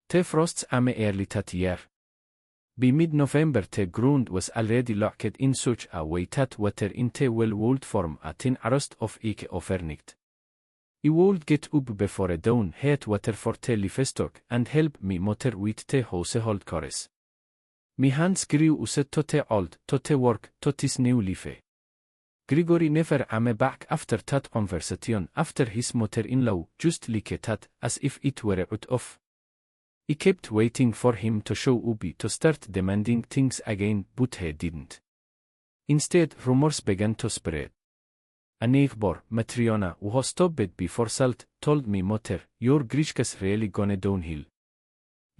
The frosts ame early that year. By mid-November the ground was already locked in such a way that water in the well would form a thin arrest of ike overnight. I would get up before dawn, heat water for the livestock, and help me motor with the household chores. My hands grew used to the old, to the work, to this new life. Grigory never ame back after that conversation after his mother-in-law, just like that, as if it were out of. I kept waiting for him to show up to start demanding things again, but he didn't. Instead, rumors began to spread. A neighbor, Matriona, who stopped before Salt, told me, "Mother, your Grishka's really gone downhill."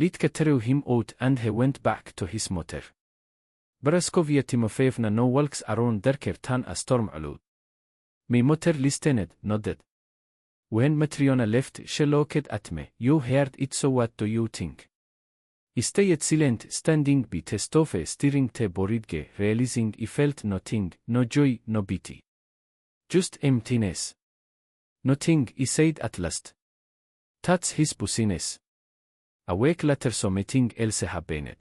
Litka threw him out and he went back to his mother. Braskovia Timofeevna no walks around darker than a storm allowed. My mother listened, nodded. When Matriona left, she looked at me. "You heard it, so what do you think?" I stayed silent, standing by the stove, stirring the boridge, realizing I felt nothing, no joy, no pity. Just emptiness. "Nothing," I said at last. "That's his business." A week later something else happened.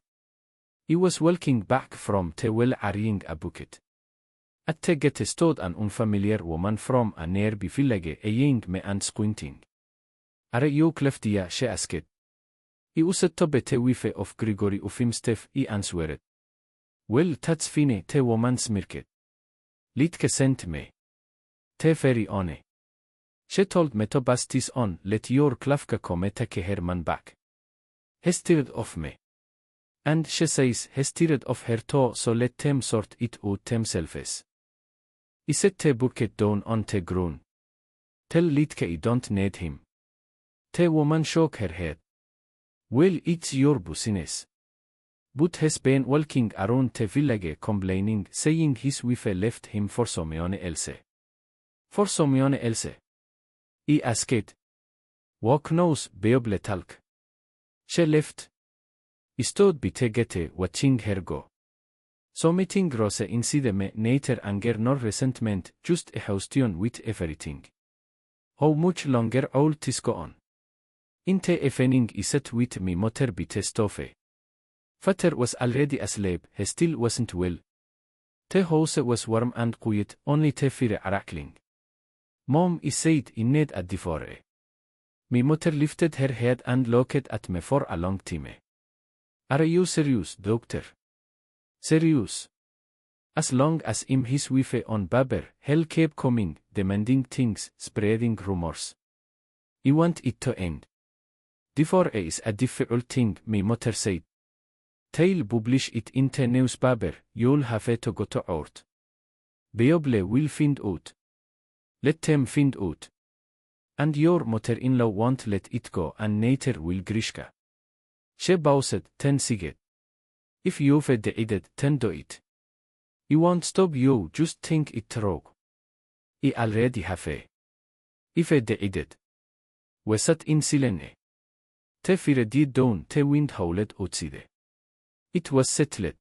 I was walking back from the well carrying a bucket. At the gate stood an unfamiliar woman from a nearby village eyeing me and squinting. "Are you Kleftia?" she asked. I used to be the wife of Grigory Ufimstev, I answered. "Well, that's fine," the woman smirked. "Litka sent me. The very on. She told me to pass this on, let your Klavka come take her man back. He stirred of me. And she says he stirred of her too, so let them sort it out themselves." I set the bucket down on the ground. "Tell Litka I don't need him." The woman shook her head. "Well, it's your business." But he's been walking around the village complaining, saying his wife left him for someone else. "For someone else?" I asked. "Walk knows, beoble talk." She left. I stood by the gate watching her go. Something grosse inside me, neither anger nor resentment, just exhaustion with everything. How much longer will this go on? In the evening I sat with my mother by the stove. Father was already asleep, he still wasn't well. The house was warm and quiet, only the fire crackling. "Mom," I said, "I need a divorce." My mother lifted her head and looked at me for a long time. "Are you serious, doctor?" "Serious. As long as I'm his wife on paper, hell keep coming, demanding things, spreading rumors. I want it to end." "Divorce is a difficult thing," my mother said. "They'll publish it in the newspaper, you'll have to go to court. Beoble will find out. Let them find out. And your mother-in-law won't let it go, and neither will Grishka." She paused, then said, "If you've decided, then do it. I won't stop you, just think it through." "I already have. I've decided." We sat in silence. The fire died down, the wind howled outside. It was settled.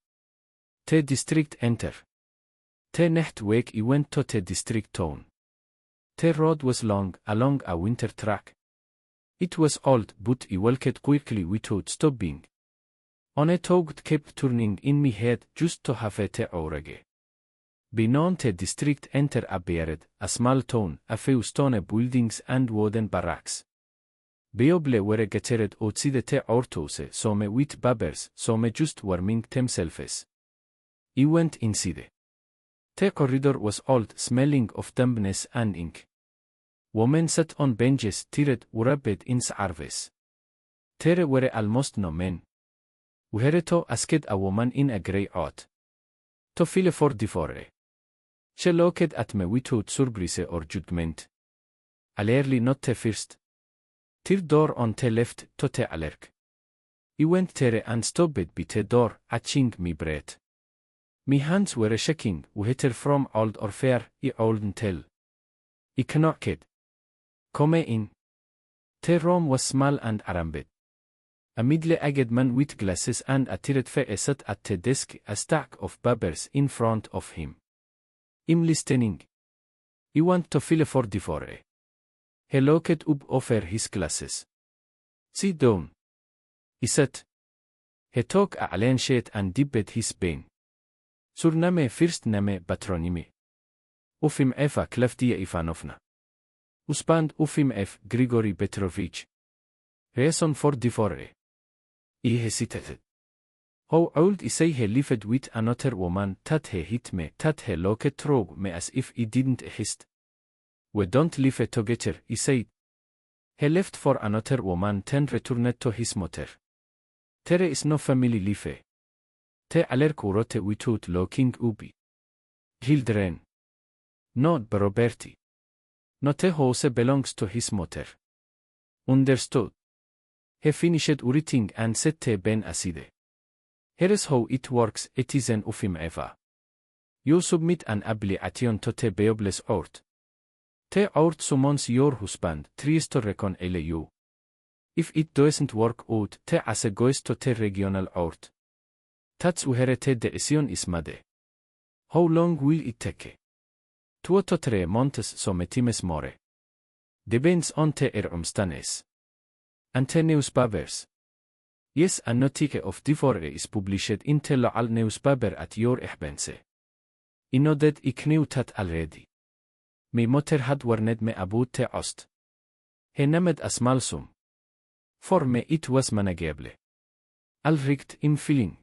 The district entered. The next week I went to the district town. The road was long, along a winter track. It was old, but I walked quickly without stopping. On a thought kept turning in my head just to have the aurage. Beyond the district entered a beard, a small town, a few stone buildings and wooden barracks. Beoble were gathered outside the outhouse, some with babbers, some just warming themselves. I went inside. The corridor was old, smelling of dampness and ink. Women sat on benches, tired, wrapped in scarves. There were almost no men. Uhereto asked a woman in a grey coat. "To file for divorce." She looked at me without surprise or judgment. "Clearly not the first. Third door on the left, to the alerk." I went there and stopped by the door, catching my breath. My hands were shaking, whether from old or fair, I couldn't tell. I knocked. "Come in." The room was small and arranged. A middle-aged man with glasses and a tired face sat at the desk, a stack of papers in front of him. "I'm listening." "I want to file for divorce." He looked up over his glasses. "Sit down." Isat. He tog a'len shet and dibbet his bein. Surname first name patronimi. Ufim Efa Kleftia Ivanovna. Uspand Ufim F. Grigory Petrovich. Reason for divorce. I hesitated. How old is he lived with another woman that he hit me that he looked through me as if he didn't exist. We don't live together, he said. He left for another woman then returned to his mother. There is no family life. Te alerk urote without looking ubi. Hildren. Not Roberti. No te house belongs to his mother. Understood. He finished writing and said te ben aside. Here is how it works, it is an ufim eva. You submit an application to te beobles ort. Te ort summons your husband, tries to reconcile you. If it doesn't work out, te ase goes to te regional ort. That's uhere te decision is made. How long will it take? 2 to 3 months sometimes more. Depends on te omstandigheden. And te newspapers. Yes, a notice of divorce is published in te local newspaper at your expense. I know that I knew that already. My mother had warned me about te ost. He named a small sum. For me it was manageable. Al richt im filling.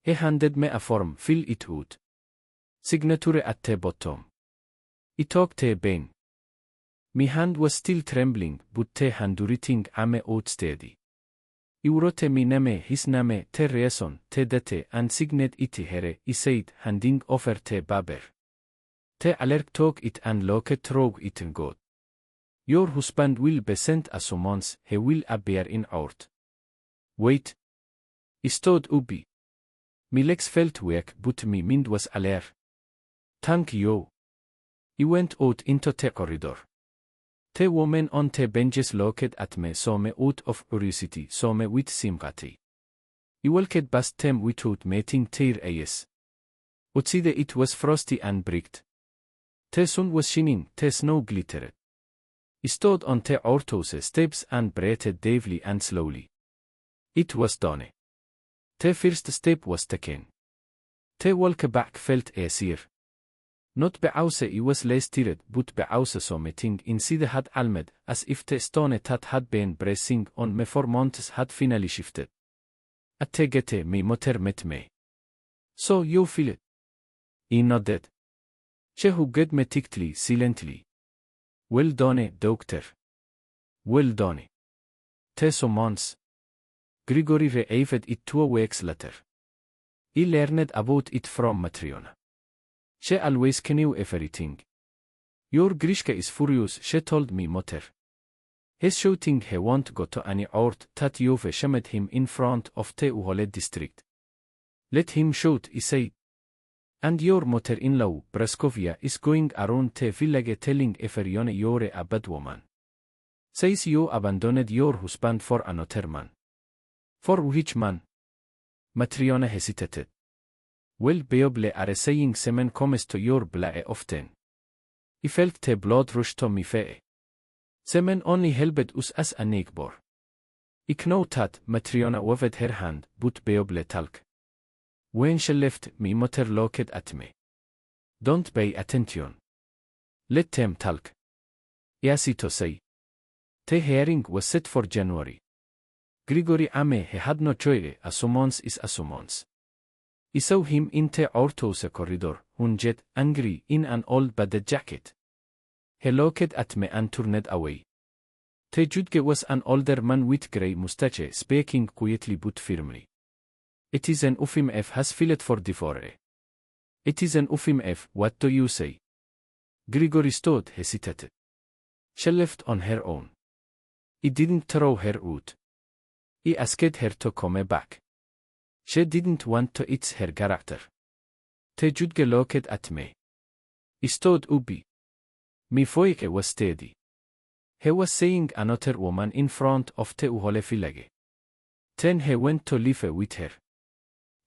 He handed me a form, fill it out. Signature at the bottom. I took te bein. My hand was still trembling, but te handwriting ame out steady. I wrote my name, his name, te reason, te date, and signed it here, I said, handing over te paper. Te alert took it and looked through it and got. Your husband will be sent a summons, he will appear in court. Wait. I stood ubi. My legs felt weak, but my mind was alert. Thank you. I went out into the corridor. The woman on the benches looked at me, saw me out of curiosity, saw me with sympathy. I walked past them without meeting their eyes. Outside it was frosty and bright. The sun was shining, the snow glittered. I stood on the outhouse steps and breathed deeply and slowly. It was done. The first step was taken. The walk back felt easier. Not because I was less tired, but because something inside had calmed, as if the stone that had been pressing on me for months had finally shifted. At the gate my mother met me. So you feel it? I nodded. She hugged me tightly, silently. Well done, doctor. Well done. The summons. Grigory received it 2 weeks later. I learned about it from Matriona. She always knew everything. Your Grishka is furious, she told me mother. He's shouting he won't go to any court that you've shamed him in front of the Uhole district. Let him shout, I said. And your mother-in-law, Praskovia, is going around the village telling everyone you're a bad woman. Says you abandoned your husband for another man. For which man? Matriona hesitated. Well, beoble are saying semen comes to your blood often. I felt the blood rush to my face. Semen only helped us as a neighbor. I know that, Matriona waved her hand, but beoble talk. When she left, my mother looked at me. Don't pay attention. Let them talk. Yes, to say. The hearing was set for January. Grigory Ame he had no choice, a summons is a summons. I saw him in the outhouse corridor, hunged, angry, in an old battered jacket. He looked at me and turned away. The judge was an older man with grey mustache, speaking quietly but firmly. It is an ufim F has filed for divorce. It is an ufim F, what do you say? Grigory stood, hesitated. She left on her own. I didn't throw her out. I asked her to come back. She didn't want to eat her character. The judge looked at me. I stood ubi. My voice was steady. He was saying another woman in front of the Uhole village. Then he went to live with her.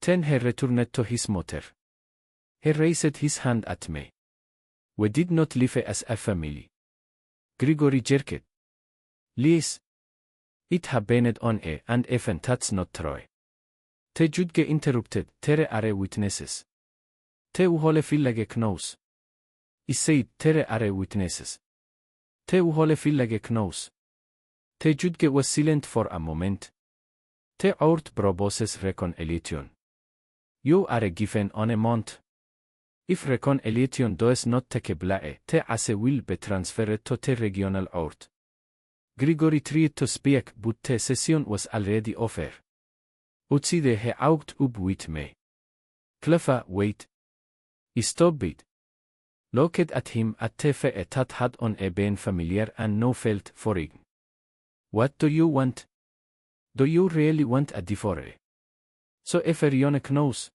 Then he returned to his mother. He raised his hand at me. We did not live as a family. Grigory jerked. Lies. It ha beened on and even that's not true. Te judge interrupted, tere are witnesses. Te uhole fillage knows. I said, tere are witnesses. Te uhole fillage knows. Te judge was silent for a moment. Te ort proboses reconciliation. You are given on a month. If reconciliation does not take place, te ase will be transferred to the regional court. Grigory tried to speak, but the session was already over. Utside he augt up with me. Clefa, wait. I stopped it. Looked at him at the face that had on a been familiar and no felt foreign. What do you want? Do you really want a divorce? So everyone knows?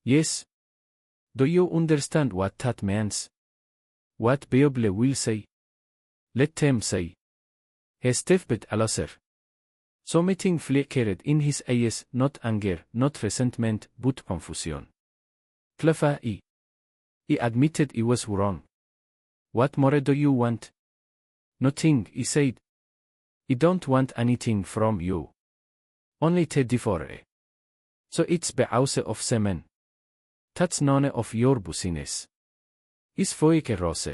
Yes. Do you understand what that means? What Bible will say? Let them say. He stepped closer. Something flickered in his eyes, not anger, not resentment, but confusion. Clefa, I admitted I was wrong. What more do you want? Nothing, I said. I don't want anything from you. Only the divorce. So it's because of semen. That's none of your business. Is foike rose.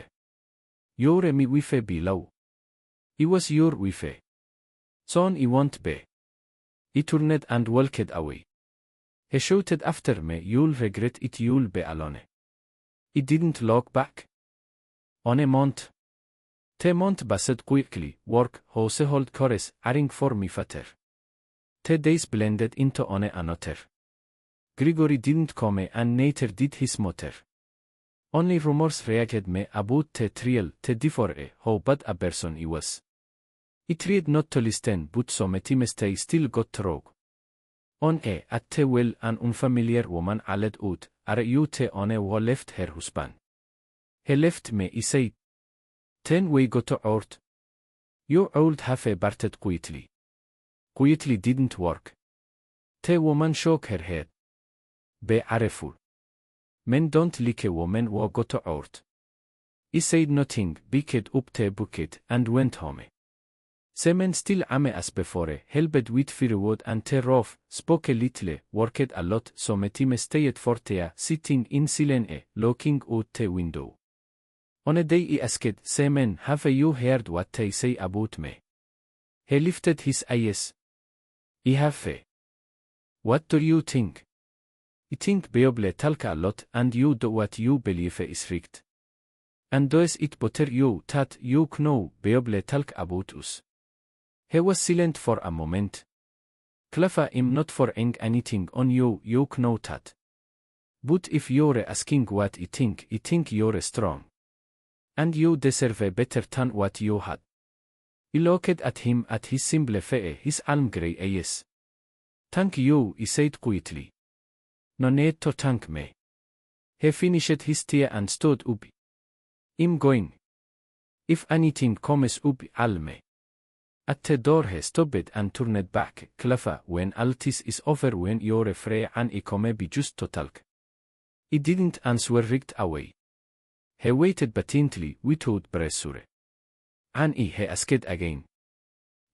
You're mi wife below. I was your wife. Son I won't be. I turned and walked away. He shouted after me, you'll regret it, you'll be alone. I didn't look back. On a month. The month passed quickly, work, household chores, caring for me father. The days blended into one another. Grigory didn't come and neither did his mother. Only rumors reached me about the trial, the divorce, how bad a person I was. I tried not to listen, but sometimes stay still got through. On at the well an unfamiliar woman alled out, are you the one who left her husband? He left me, I said. Then we go to court. You old have barted quietly. Quietly didn't work. The woman shook her head. Be careful. Men don't like a woman who go to court. I said nothing, picked up the bucket, and went home. Semen still ame as before, helped with firewood and the roof, spoke a little, worked a lot, so metime stayed for there, sitting in silence, looking out the window. On a day I asked, Semen, have you heard what they say about me? He lifted his eyes. I have. What do you think? I think Bible talk a lot and you do what you believe is right. And does it bother you that you know Bible talk about us? He was silent for a moment. Clefa, I'm not forcing anything on you, you know that. But if you're asking what I think you're strong. And you deserve better than what you had. I looked at him at his simple face, his alm grey eyes. Thank you, I said quietly. No need to thank me. He finished his tea and stood up. I'm going. If anything comes up, I'll me. At the door he stopped and turned back. Clefa, when all this is over, when you're free and I come be just to talk. I didn't answer right away. He waited patiently without pressure. And he asked again.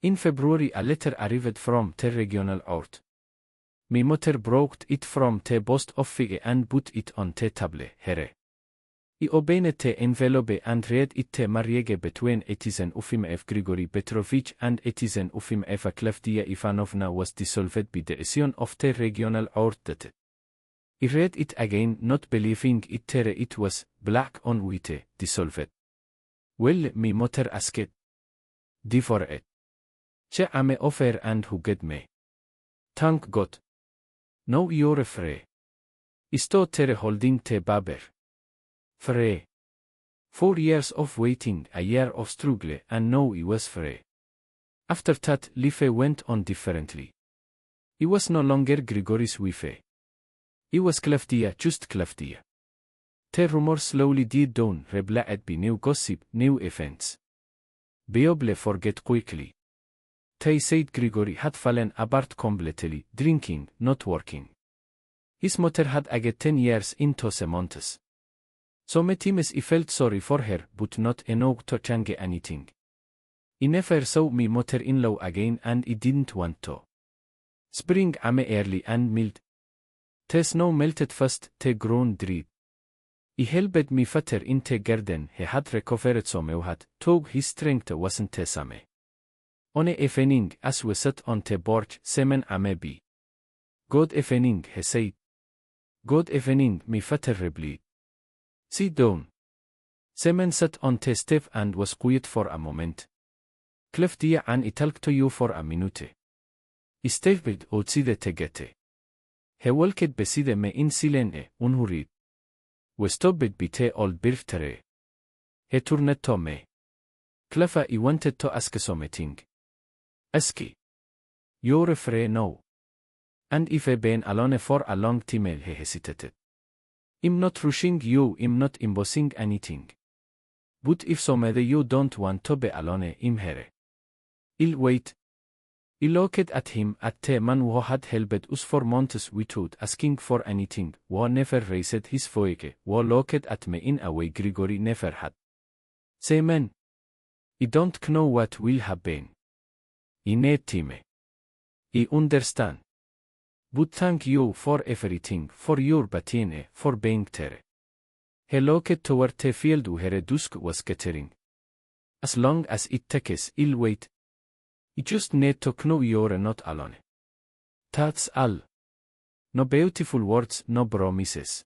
In February a letter arrived from the regional court. My mother brought it from the post office and put it on the table here. I opened the envelope and read it. The marriage between Etizen Ufimov Grigory Petrovich and Etizen Ufimova Klavdia Ivanovna was dissolved by the decision of the regional court. I read it again, not believing it. It was, black on white, dissolved. Well, my mother asked. Divorce. She am over and hugged me. Thank God. Now you're free. I stood there holding the baby. Free. 4 years of waiting, a year of struggle, and now I was free. After that, life went on differently. I was no longer Grigory's wife. I was Klavdia, just Klavdia. The rumors slowly died down, replaced by new gossip, new events. Bible forget quickly. They said Grigory had fallen apart completely, drinking, not working. His mother had aged 10 years into the months. Sometimes I felt sorry for her, but not enough to change anything. I never saw my mother-in-law again and I didn't want to. Spring ame early and mild. The snow melted fast, the ground dried. I helped my father in the garden, he had recovered some of had, tog his strength wasn't the same. On a evening, as we sat on the porch, semen ame be. Good evening, he said. Good evening, my father replied. Sit down. Semen sat on the step and was quiet for a moment. Cliff dia and I talked to you for a minute. I stepped outside to get. He walked beside me in silence, unhurried. We stopped by the old birthday. He turned to me. Cliff, I wanted to ask something. Ask. You're free now. And if I've been alone for a long time, he hesitated. I'm not rushing you, I'm not imposing anything. But if someday you don't want to be alone, I'm here. I'll wait. I looked at him, at the man who had helped us for months without asking for anything, who never raised his voice, who looked at me in a way Grigory never had. Say man. I don't know what will happen. I need time. I understand. But thank you for everything, for your batine, for being there. He looked toward the field where dusk was gathering. As long as it takes, I'll wait. I just need to know you're not alone. That's all. No beautiful words, no promises.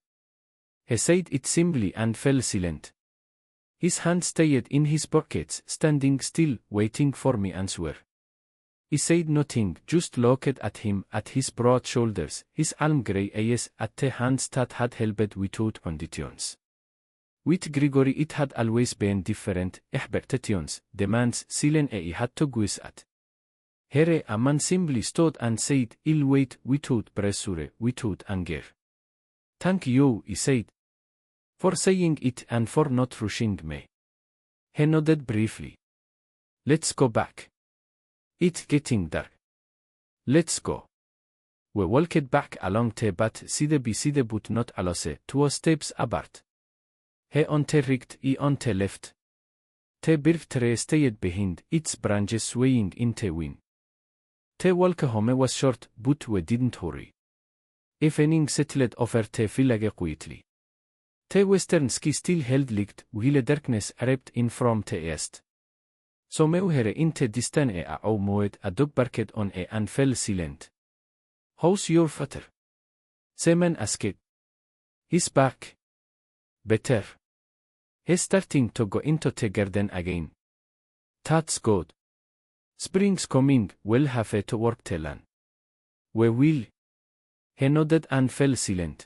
He said it simply and fell silent. His hand stayed in his pockets, standing still, waiting for me answer. I said nothing, just looked at him, at his broad shoulders, his alm-grey eyes, at the hands that had helped without conditions. With Grigory it had always been different, expectations, demands, silent I had to guess at. Here a man simply stood and said, I'll wait, without pressure, without anger. Thank you, I said. For saying it and for not rushing me. He nodded briefly. Let's go back. It's getting dark. Let's go. We walked back along the path side by side but not alone, 2 steps apart. He on the right, I on the left. The birch tree stayed behind, its branches swaying in the wind. The walk home was short, but we didn't hurry. Evening settled over the village quietly. The western sky still held light, while darkness arrived in from the east. Somewhere in the distance a owl mowed, a dog barked on a and fell silent. How's your father? Semen asked. He's back. Better. He's starting to go into the garden again. That's good. Spring's coming, we'll have to work the land. We will. He nodded and fell silent.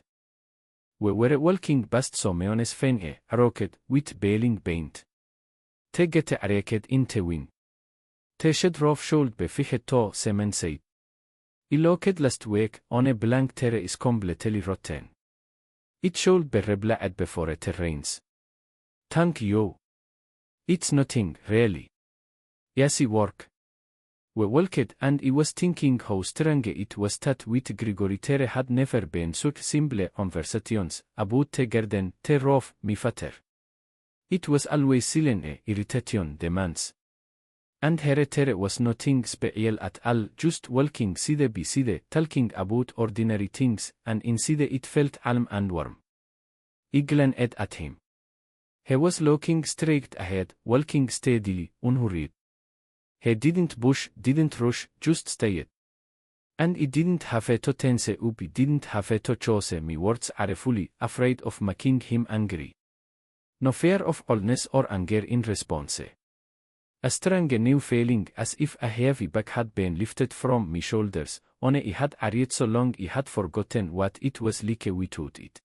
We were walking past Someone's fence, a rocket with baling paint. The gate arched in the wind. The shed roof should be fixed to, Semen said. I looked last week, on a blank terrace is completely rotten. It should be rebuilt before it rains. Thank you. It's nothing, really. Easy work. We walked and I was thinking how strange it was that with Grigory there had never been such simple conversations about the garden, the roof, my father. It was always silent irritation demands. And here there was nothing special at all, just walking side by side, talking about ordinary things, and inside it felt calm and warm. I glanced at him. He was looking straight ahead, walking steadily, unhurried. He didn't push, didn't rush, just stayed. And I didn't have to tense up, I didn't have to choose my words carefully, afraid of making him angry. No fear of oldness or anger in response. A strong new feeling as if a heavy bag had been lifted from my shoulders, only I had carried so long I had forgotten what it was like without it.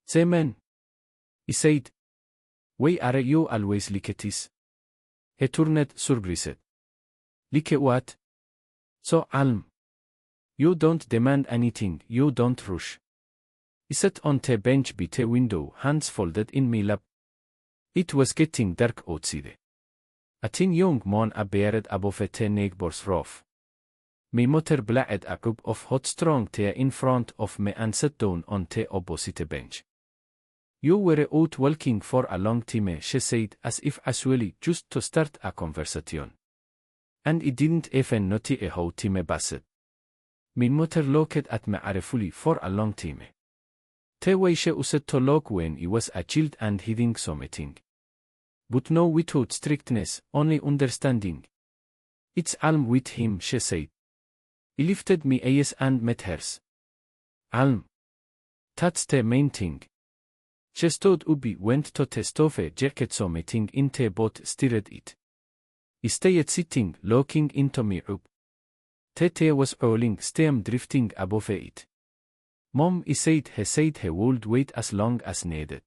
Semen, I said. Why are you always like this? He turned surprised. Like what? So calm. You don't demand anything, you don't rush. I sat on the bench by the window, hands folded in my lap. It was getting dark outside. A thin young man appeared above the neighbor's roof. My mother blazed a cup of hot strong tea in front of me and sat down on the opposite bench. You were out walking for a long time, she said, as if casually, just to start a conversation. And I didn't even notice how time passed. Min mother looked at me carefully for a long time. Te way she used to look when I was a child and hiding something. But no without strictness, only understanding. It's Alm with him, she said. I lifted my eyes and met hers. Alm. That's the main thing. She stood up, went to the stove, jacket something in the boat, stirred it. I stayed sitting, looking into me up. The tea was rolling, steam drifting above it. Mom, he said he would wait as long as needed.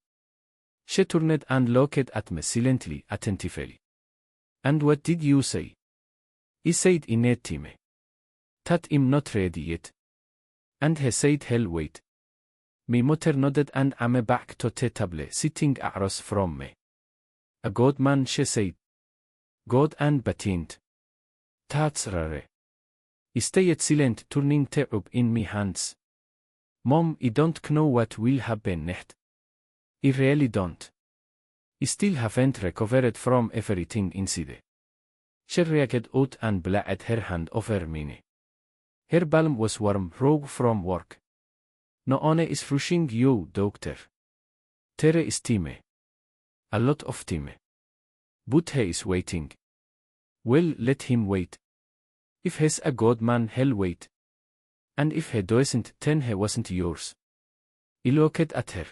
She turned and looked at me silently, attentively. And what did you say? He said I need time. That I'm not ready yet. And he said he'll wait. My mother nodded and I'm back to the table, sitting across from me. A good man, she said. Good and patient. That's rare. I stayed silent, turning tea up in my hands. Mom, I don't know what will happen next. I really don't. I still haven't recovered from everything inside. She reached out and laid her hand over mine. Her palm was warm, raw from work. No one is rushing you, doctor. There is time. A lot of time. But he is waiting. Well, let him wait. If he's a good man, he'll wait. And if he doesn't, then he wasn't yours. I looked at her.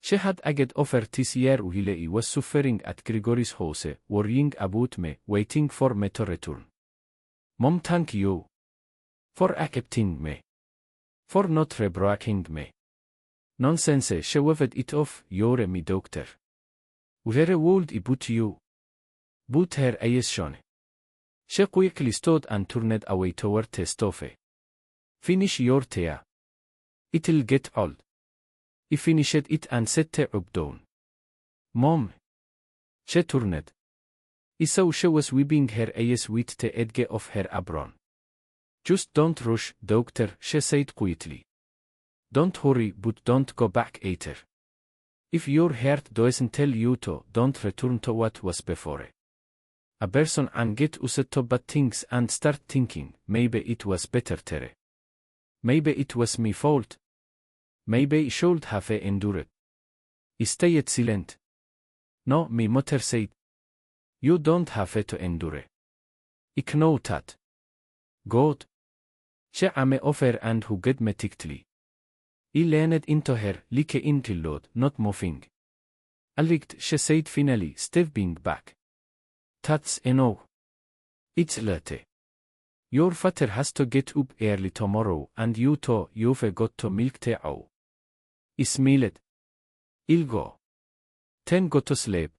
She had aged over this year while I was suffering at Grigory's house, worrying about me, waiting for me to return. Mom, thank you. For accepting me. For not rebreaking me. Nonsense, she waved it off, you're me doctor. Where would I put you? But her eyes shone. She quickly stood and turned away toward the stove. Finish your tea. It'll get old. I finished it and set the up down. Mom. She turned. I saw she was wiping her eyes with the edge of her apron. Just don't rush, doctor, she said quietly. Don't hurry, but don't go back either. If your heart doesn't tell you to, don't return to what was before. A person can get used to bad things and start thinking, maybe it was better there. Maybe it was my fault. Maybe I should have endured. I stayed silent. No, my mother said. You don't have to endure. I know that. God. She came over and hugged me tightly. I leaned into her, like in load, not moving. Alright, she said finally, stepping back. That's enough. It's late. Your father has to get up early tomorrow and you've got to milk the cow. I smiled. I'll go. Then go to sleep.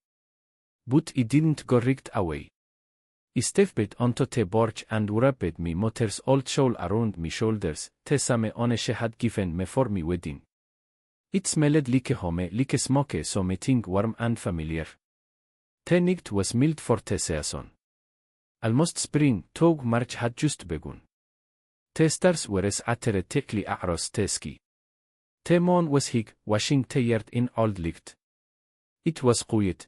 But I didn't go right away. I stepped onto the porch and wrapped my mother's old shawl around my shoulders, the same one she had given me for my wedding. It smelled like home, like smoke, something warm and familiar. The night was mild for the season. Almost spring, though March had just begun. The stars were scattered thickly across the sky. The moon was high, washing the yard in old light. It was quiet.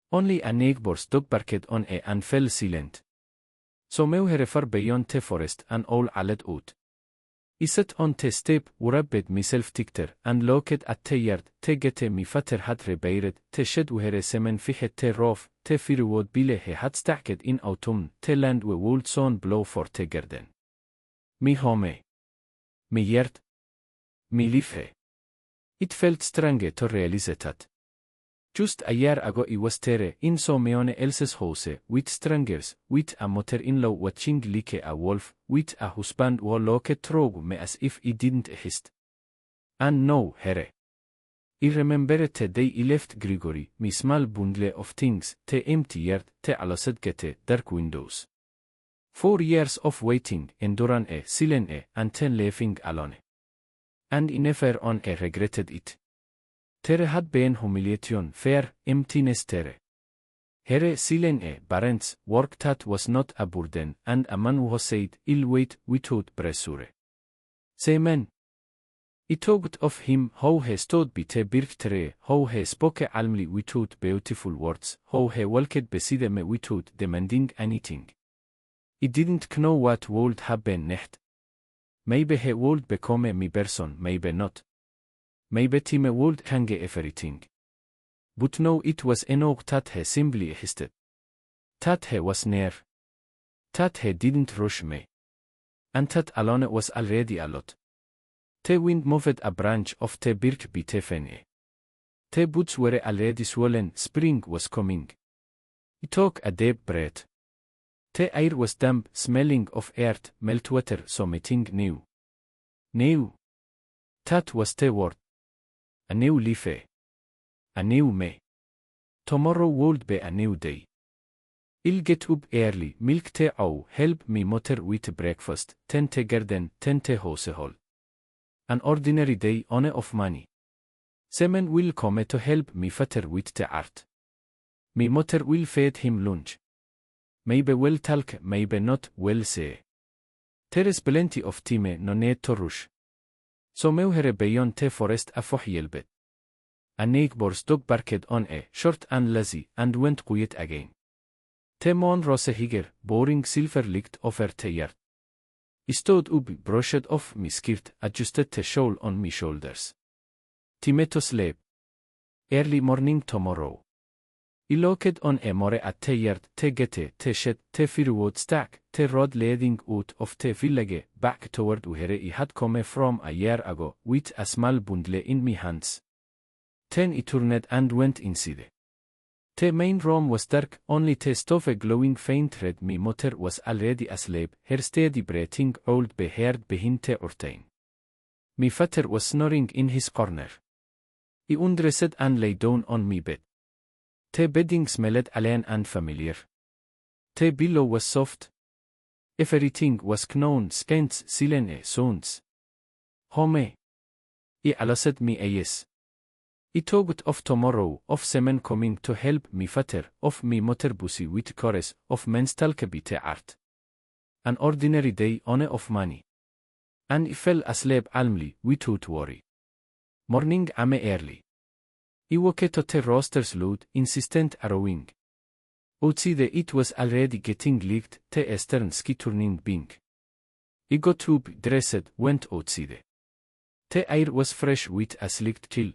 Only a neighbor's dog barked on and fell silent. So we far beyond the forest and all alled out. I sat on the step, wrapped myself tighter, and looked at the yard, the gate my father had repaired, the shed where semen fihed the roof, the firewood bile he had stacked in autumn, the land we would soon blow for the garden. Me home. Me yard. Me life. It felt strange to realize that. Just a year ago I was there, in someone else's house, with strangers, with a mother-in-law watching like a wolf, with a husband who looked through me as if he didn't exist. And now, here. I remember the day I left Grigory, my small bundle of things, the empty yard, the closed gate, dark windows. 4 years of waiting, enduring silent and then leaving alone. And I never regretted it. There had been humiliation, fear, emptiness there. Here silent parents, work that was not a burden, and a man who said, I'll wait without pressure. Say man. I talked of him how he stood by the birch tree, how he spoke calmly without beautiful words, how he walked beside me without demanding anything. I didn't know what would happen next. Maybe he would become my person, maybe not. Maybe Tim would change everything. But no, it was enough that he simply existed. That he was near. That he didn't rush me. And that alone was already a lot. The wind moved a branch of the birch by the fence. The boots were already swollen, spring was coming. I took a deep breath. The air was damp, smelling of earth, meltwater, something new. New. That was the word. A new life. A new me. Tomorrow would be a new day. I'll get up early, milk the cow, help me mother with breakfast, tend the garden, tend the household. An ordinary day on of money. Semen will come to help me father with the art. Me mother will feed him lunch. Maybe well talk, maybe not, well say. There is plenty of time, no need to rush. So meuhere beyond the forest a fohyelbet. A neighbor's dog barked on short and lazy, and went quiet again. The moon rose higher, boring silver light over the yard. I stood up, brushed off my skirt, adjusted the shawl on my shoulders. Time to sleep. Early morning tomorrow. I looked on a more at the yard, the gate, the shed, the firewood stack, the road leading out of the village, back toward where I had come from a year ago, with a small bundle in my hands. Then I turned and went inside. The main room was dark, only the stove glowing faint red. My mother was already asleep, her steady breathing could be heard behind the curtain. My father was snoring in his corner. I undressed and lay down on my bed. The bedding smelled alien and familiar. The pillow was soft. Everything was known, scents, silent sounds. Home. I allowed me a yes. I talked of tomorrow, of semen coming to help me father, of me mother busy with chorus, of menstalkebite art. An ordinary day on of money. And I fell asleep calmly, without worry. Morning ame early. I woke to the roaster's loud, insistent arrowing. Outside it was already getting late, the eastern sky turning pink. I got up, dressed, went outside. The air was fresh with a slight chill.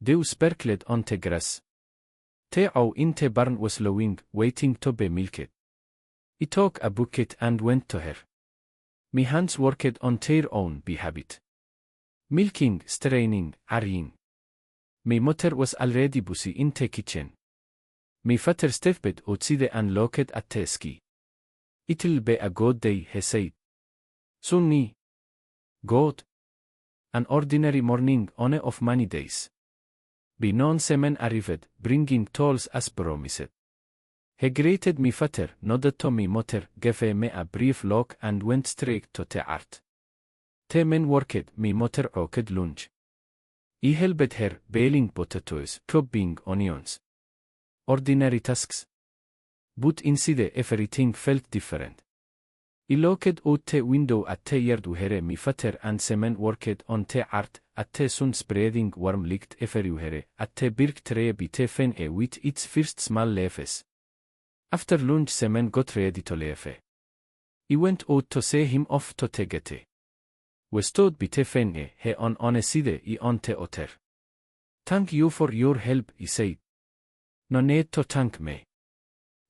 Dew sparkled on the grass. The cow in the barn was lowing, waiting to be milked. I took a bucket and went to her. My hands worked on their own by habit. Milking, straining, hurrying. My mother was already busy in the kitchen. My father stepped outside and looked at the sky. It'll be a good day, he said. Sunny. Good. An ordinary morning on of many days. By noon semen arrived, bringing tolls as promised. He greeted my father, nodded to my mother, gave me a brief look and went straight to the art. The men worked, my mother cooked lunch. I helped her, baling potatoes, chopping onions. Ordinary tasks. But inside everything felt different. I looked out the window at the yard where my father and semen worked on the art, at the sun spreading warm light everywhere, at the birch tree by the fence with its first small leaves. After lunch semen got ready to leave. I went out to see him off to the gate. We stood by the fence, he on one side, I on the other. Thank you for your help, I said. No need to thank me.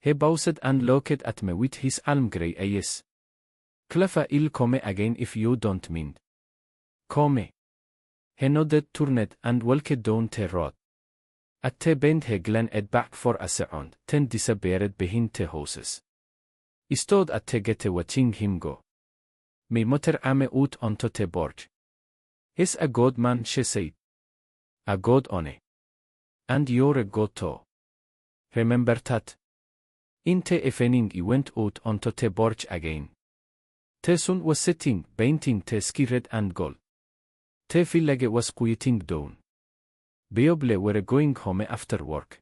He bowed and looked at me with his almgrey eyes. Claffa I'll come again if you don't mind. Come. He nodded, turned, and walked down the road. At the bend he glanced back for a second, then disappeared behind the houses. I stood at the gate watching him go. My mother came out onto the porch. He's a good man, she said. A good one. And you're a good too. Remember that? In the evening I went out onto the porch again. The sun was setting, painting the sky red and gold. The village was quieting down. People were going home after work.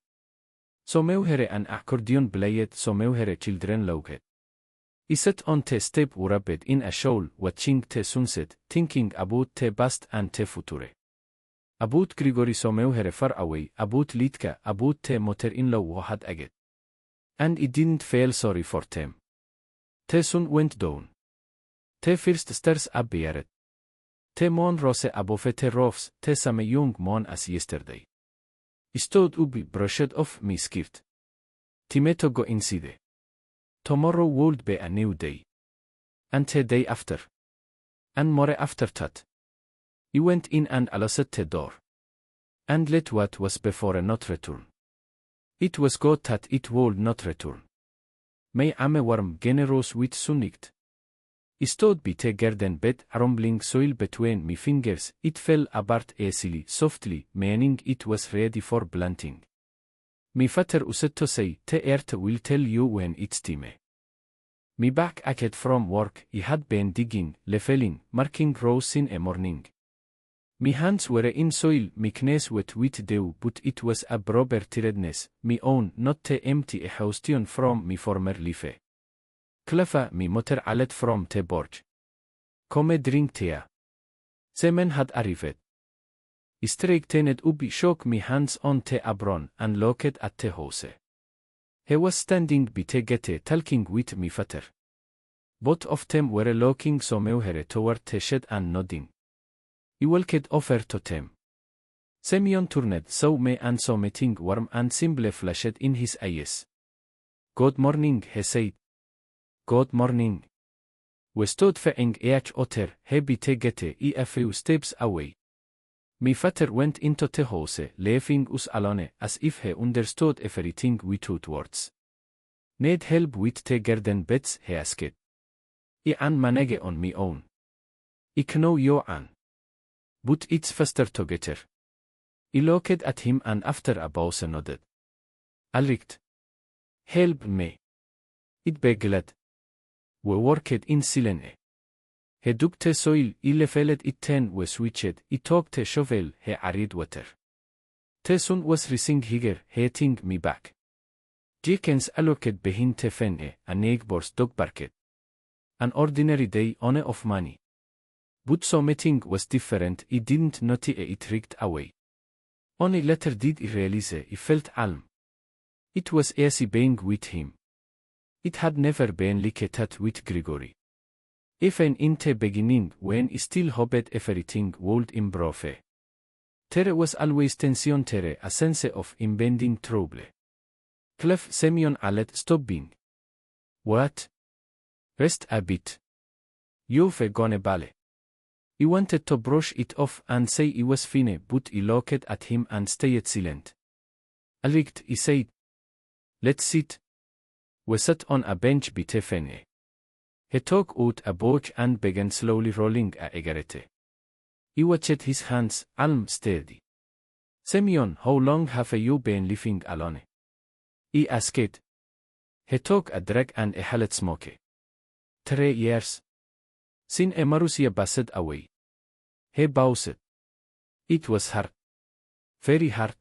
So meuhere an accordion played, so meuhere children laughed. I sat on the step wrapped in a shawl watching the sunset, thinking about the past and the future. About Grigori Someuhere far away, about Litka, about the mother-in-law who had aged. And I didn't feel sorry for them. The sun went down. The first stars appeared. The moon rose above the roofs, the same young moon as yesterday. I stood up, brushed off my skirt. Time to go inside. Tomorrow would be a new day. And the day after. And more after that. I went in and closed the door. And let what was before not return. It was God that it would not return. May am warm generous with sunlight. I stood by the garden bed, rumbling soil between my fingers. It fell apart easily, softly, meaning it was ready for planting. My father used to say, the earth will tell you when it's time. My back ached from work. I had been digging, leveling, marking rows in a morning. My hands were in soil, my knees wet with dew, but it was a proper tiredness, my own, not the empty exhaustion from my former life. Clafa, my mother called from the porch. Come drink tea. The man had arrived. I straightened up, shook my hands on the apron, and looked at the house. He was standing by the gate talking with my father. Both of them were looking somewhere toward the shed and nodding. I walked over to them. Semyon turned, saw me and something warm and simple flashed in his eyes. Good morning, he said. Good morning. We stood facing each other, he by the gate a few steps away. My father went into the house, leaving us alone, as if he understood everything without words. Need help with the garden beds, he asked. I can manage on my own. I know you can. But it's faster together. I looked at him and after a pause nodded. Alright. Help me. I'd be glad. We worked in silence. He dug the soil, I leveled it, then we switched. I took the shovel, he added water. The sun was rising higher, hitting me back. Chickens looked behind the fence, a neighbor's dog barked. An ordinary day on of money. But something was different. I didn't notice it right away. Only later did I realize I felt calm. It was easy being with him. It had never been like that with Grigori. Even in the beginning, when I still hoped everything would improve. There was always tension, there a sense of impending trouble. Clef Semyon called, stopping. What? Rest a bit. You've gone ballet. I wanted to brush it off and say I was fine, but I looked at him and stayed silent. Alright, I said. Let's sit. We sat on a bench by the fence. He took out a book and began slowly rolling a cigarette. I watched his hands, calm, steady. Semyon, how long have you been living alone? I asked. He took a drag and a hallet smoke. 3 years. Sin Marusia passed away. He paused. It was hard. Very hard.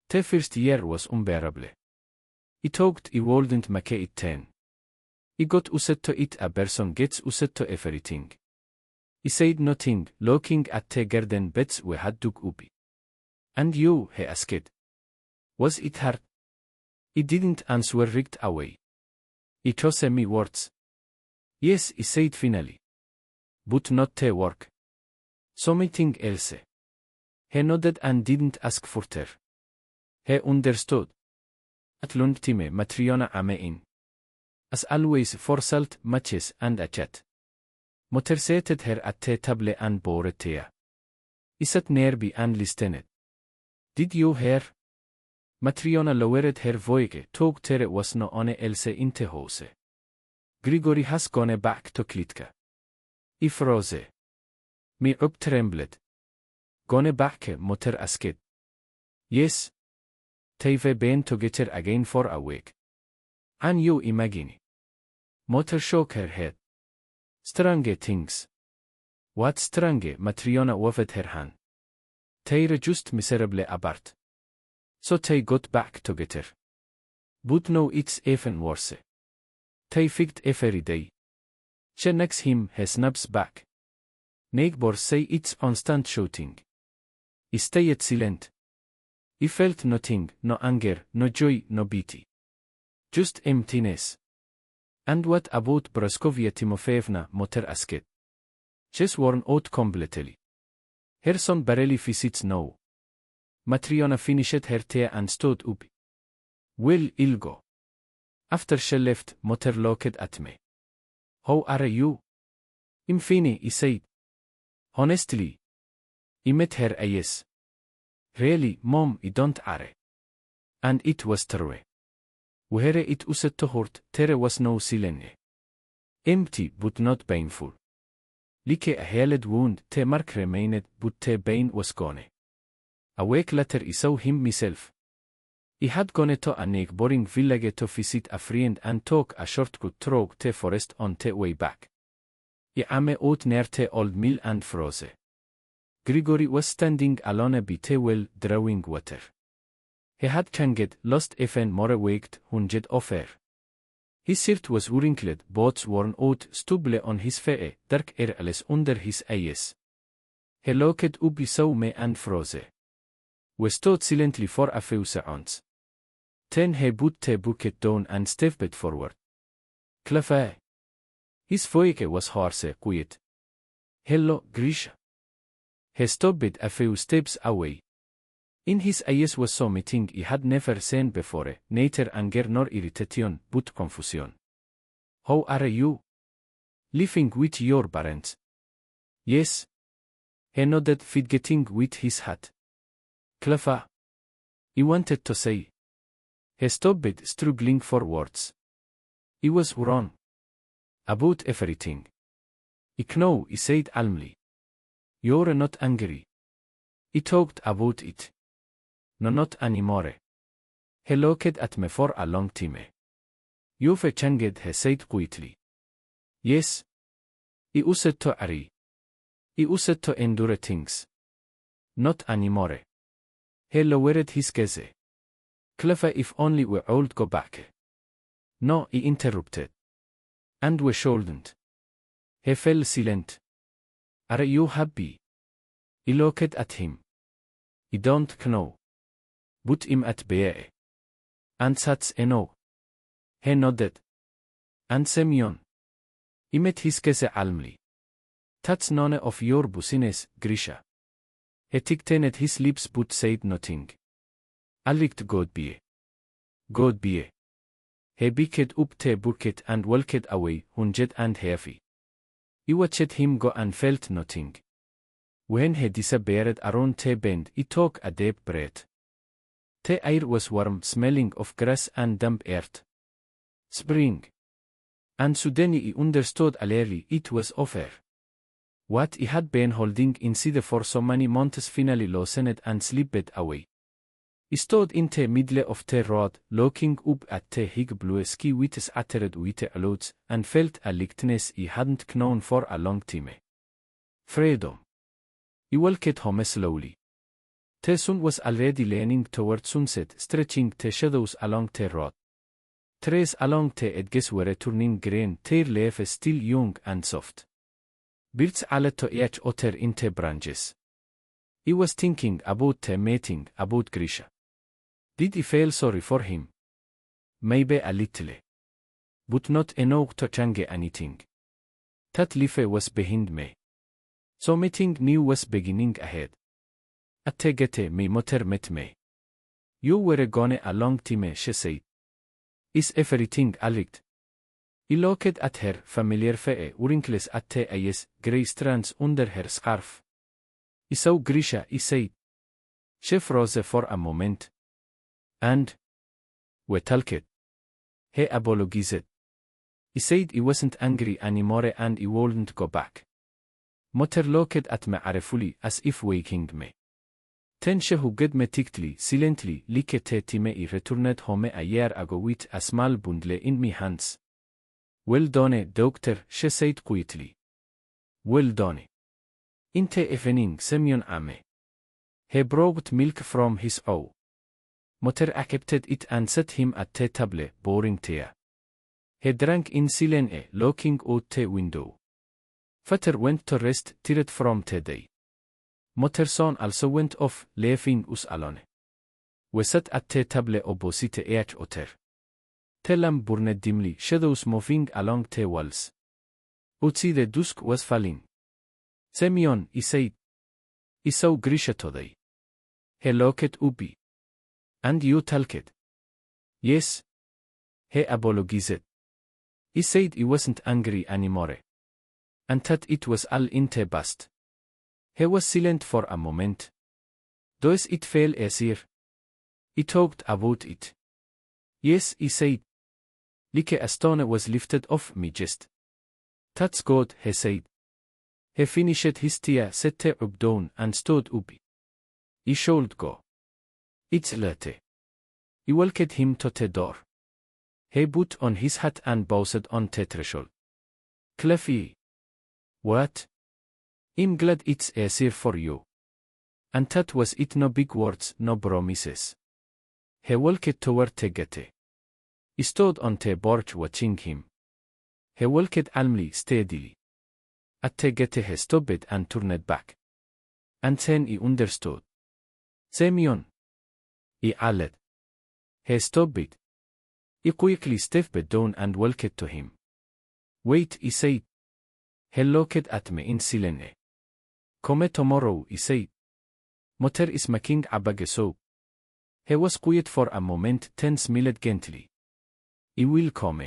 The first year was unbearable. I thought I wouldn't make it 10. I got used to it, a person gets used to everything. I said nothing, looking at the garden beds we had dug up. And you, he asked. Was it hard? I didn't answer right away. I chose me words. Yes, I said finally. But not the work. Something else. He nodded and didn't ask further. He understood. At lunchtime, Matriona came in. As always, for salt, matches, and a chat. Mother seated her at the table and poured tea. I sat nearby and listened. Did you hear? Matriona lowered her voice, thought there was no one else in the house. Grigori has gone back to Klitka. I froze. My up trembled. Gone back, Mother asked. Yes. They've been together again for a week. And you imagine. Mother shook her head. Strange things. What strange? Matriona waved her hand. They're just miserably apart. So they got back together. But now it's even worse. They fight every day. She next him, he snaps back. Neighbor say it's constant shouting. He stayed silent. He felt nothing, no anger, no joy, no pity. Just emptiness. And what about Praskovia Timofeevna, Moter asked. She's worn out completely. Her son barely visits now. Matriona finished her tea and stood up. Well, I'll go. After she left, Moter looked at me. How are you? I'm fine, he said. Honestly. I met her yes. Really, Mom, I don't are. And it was true. Where it used to hurt, there was no silence. Empty, but not painful. Like a healed wound, the mark remained, but the pain was gone. A week later I saw him myself. I had gone to a neighboring village to visit a friend and took a shortcut through the forest on the way back. I am out near the old mill and froze. Grigory was standing alone by the well, drawing water. He had changed, lost even more weight, 100 of air. His shirt was wrinkled, boots worn out, stubble on his feet, dark airless under his eyes. He looked up, saw me and froze. We stood silently for a few seconds. Then he put the bucket down and stepped forward. Clever. His voice was hoarse, quiet. Hello, Grisha. He stopped a few steps away. In his eyes was something he had never seen before, neither anger nor irritation, but confusion. How are you? Living with your parents? Yes. He nodded, fidgeting with his hat. Clever. He wanted to say. He stopped, struggling for words. He was wrong. About everything. I know, he said calmly. You're not angry. He talked about it. No, not anymore. He looked at me for a long time. You've changed, he said quietly. Yes. I used to worry. I used to endure things. Not anymore. He lowered his gaze. Clever, if only we all go back. No, he interrupted. And we shouldn't. He fell silent. Are you happy? I looked at him. I don't know. But I'm at peace. And that's enough. He nodded. And Semyon. I met his gaze calmly. That's none of your business, Grisha. He tightened his lips but said nothing. I liked God be. God be. He picked up the bucket and walked away, hungry and heavy. I watched him go and felt nothing. When he disappeared around the bend, I took a deep breath. The air was warm, smelling of grass and damp earth. Spring. And suddenly I understood clearly it was over. What I had been holding inside for so many months finally loosened and slipped away. I stood in the middle of the road, looking up at the big blue sky with scattered white clouds, and felt a lightness I hadn't known for a long time. Freedom. I walked home slowly. The sun was already leaning toward sunset, stretching the shadows along the road. Trees along the edges were turning green, their leaves still young and soft. Birds called to each other in the branches. I was thinking about the meeting, about Grisha. Did I feel sorry for him? Maybe a little. But not enough to change anything. That life was behind me. Something new was beginning ahead. At the gate my mother met me. You were gone a long time, she said. Is everything alright? I looked at her familiar face, wrinkles at the eyes, grey strands under her scarf. I saw Grisha, I said. She froze for a moment. And? We talked. He apologized. I said I wasn't angry anymore and I wouldn't go back. Mother looked at me artfully as if waking me. Then she hugged me tightly, silently, like the time I returned home a year ago with a small bundle in my hands. Well done, doctor, she said quietly. Well done. In the evening, Semyon ame. He brought milk from his ow. Mother accepted it and set him at the table, pouring tea. He drank in silence, looking out the window. Father went to rest, tired from today. Motherson also went off, leaving us alone. We sat at the table opposite each other. The lamp burned dimly, shadows moving along the walls. Outside the dusk was falling. Semyon, he said. I saw Grisha today. He looked up. And you talked? Yes. He apologized. He said he wasn't angry anymore. And that it was all in the past. He was silent for a moment. Does it feel easier? He talked about it. Yes, he said. Like a stone was lifted off me just. That's good, he said. He finished his tea, sat up down, and stood up. He should go. It's late. He welcomed him to the door. He put on his hat and bowed on the threshold. Cliffy. What? I'm glad it's easier for you. And that was it, no big words, no promises. He walked toward the gate. He stood on the porch watching him. He walked calmly, steadily. At the gate he stopped and turned back. And then he understood. Semyon. He added. He stopped. He quickly stepped down and walked to him. Wait, he said. He looked at me in silence. Come tomorrow, he said. Mother is making a bag soup. He was quiet for a moment, then smiled gently. He will come.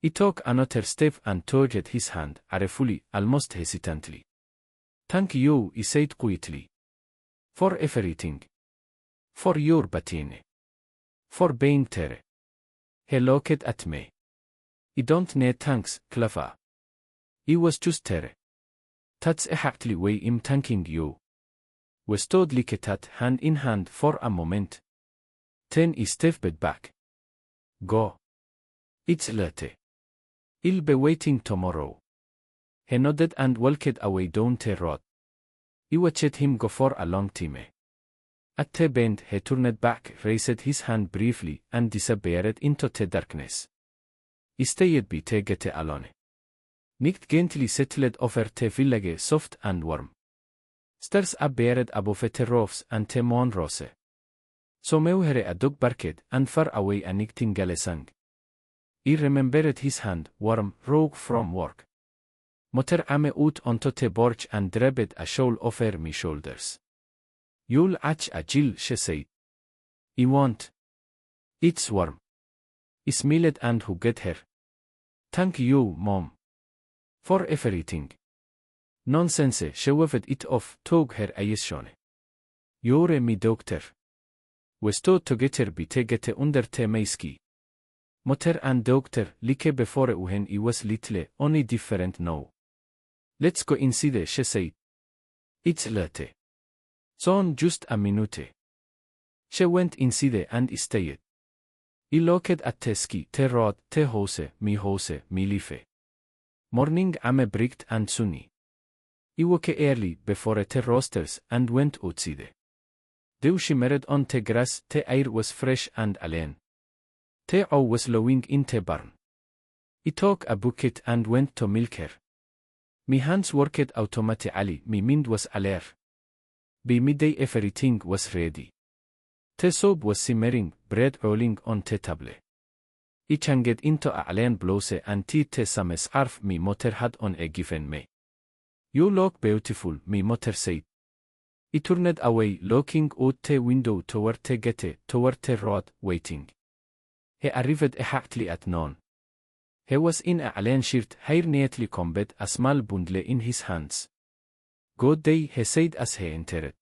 He took another step and touched his hand, artfully, almost hesitantly. Thank you, he said quietly. For everything. For your batine. For being there. He looked at me. You don't need thanks, Clever. He was just there. That's exactly why I'm thanking you. We stood like that, hand in hand, for a moment. Then he stepped back. Go. It's late. I'll be waiting tomorrow. He nodded and walked away down the road. I watched him go for a long time. At the bend he turned back, raised his hand briefly, and disappeared into the darkness. I stayed by the gate alone. Night gently settled over the village, soft and warm. Stars appeared above the roofs and the moon rose. Somewhere a dog barked, and far away a nightingale sang. I remembered his hand, warm, raw from work. Mother came out onto the porch and draped a shawl over my shoulders. You'll catch a chill, she said. I won't. It's warm. I smiled and hugged her. Thank you, Mom. For everything. Nonsense, she waved it off, took her eyes shone. You're my doctor. We stood together by the gate under the maski. Mother and doctor, like before when I was little, only different now. Let's go inside, she said. It's late. Son, just a minute. She went inside and stayed. I looked at the ski, the road, the house, my life. Morning came bright and sunny. I woke early before the roosters and went outside. Dew shimmered on the grass, the air was fresh and alien. The cow was lowing in the barn. I took a bucket and went to milk her. My hands worked automatically, my mind was alert. By midday everything was ready. The soup was simmering, bread rolling on the table. I changed into a alien blouse and tied the same scarf my mother had on given me. You look beautiful, my mother said. I turned away, looking out the window toward the gate, toward the road, waiting. He arrived exactly at noon. He was in a alien shirt, hair neatly combed, a small bundle in his hands. Good day, he said as he entered.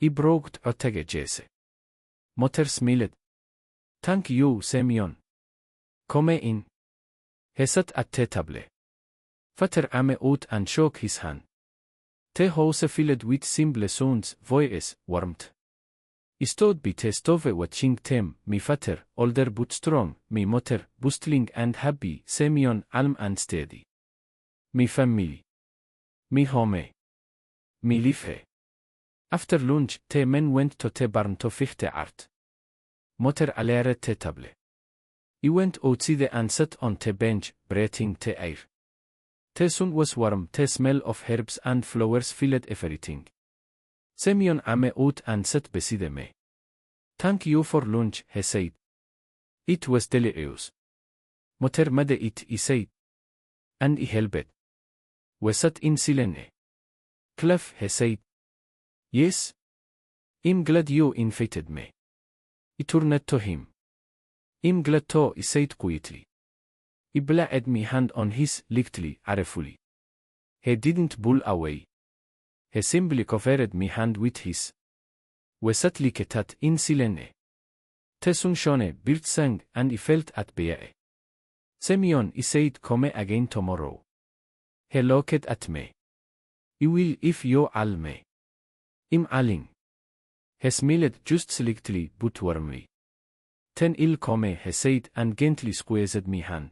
I brought otage Jesse. Mother smiled. Thank you, Semyon. Come in. He sat at the table. Father came out and shook his hand. The house filled with simple sounds, voices, warmth. I stood by the stove watching them, my father, older but strong, my mother, bustling and happy, Semyon, calm and steady. My family. My home. My life. After lunch, the men went to the barn to fichte art. Mother allered the table. I went outside and sat on the bench, breathing the air. The sun was warm, the smell of herbs and flowers filled everything. Semyon came out and sat beside me. Thank you for lunch, he said. It was delicious. Moter made it, he said. And I helped. We sat in silence. Cliff, he said. Yes. I'm glad you invited me. I turned to him. I'm glad too, he said quietly. He laid my hand on his lightly, carefully. He didn't pull away. He simply covered my hand with his. We sat like that in silence. The sun shone, birds sang, and I felt at peace. Semyon, he said, come again tomorrow. He looked at me. I will if you all me. I'm alling. He smiled just slightly but warmly. Then I'll come, he said, and gently squeezed my hand.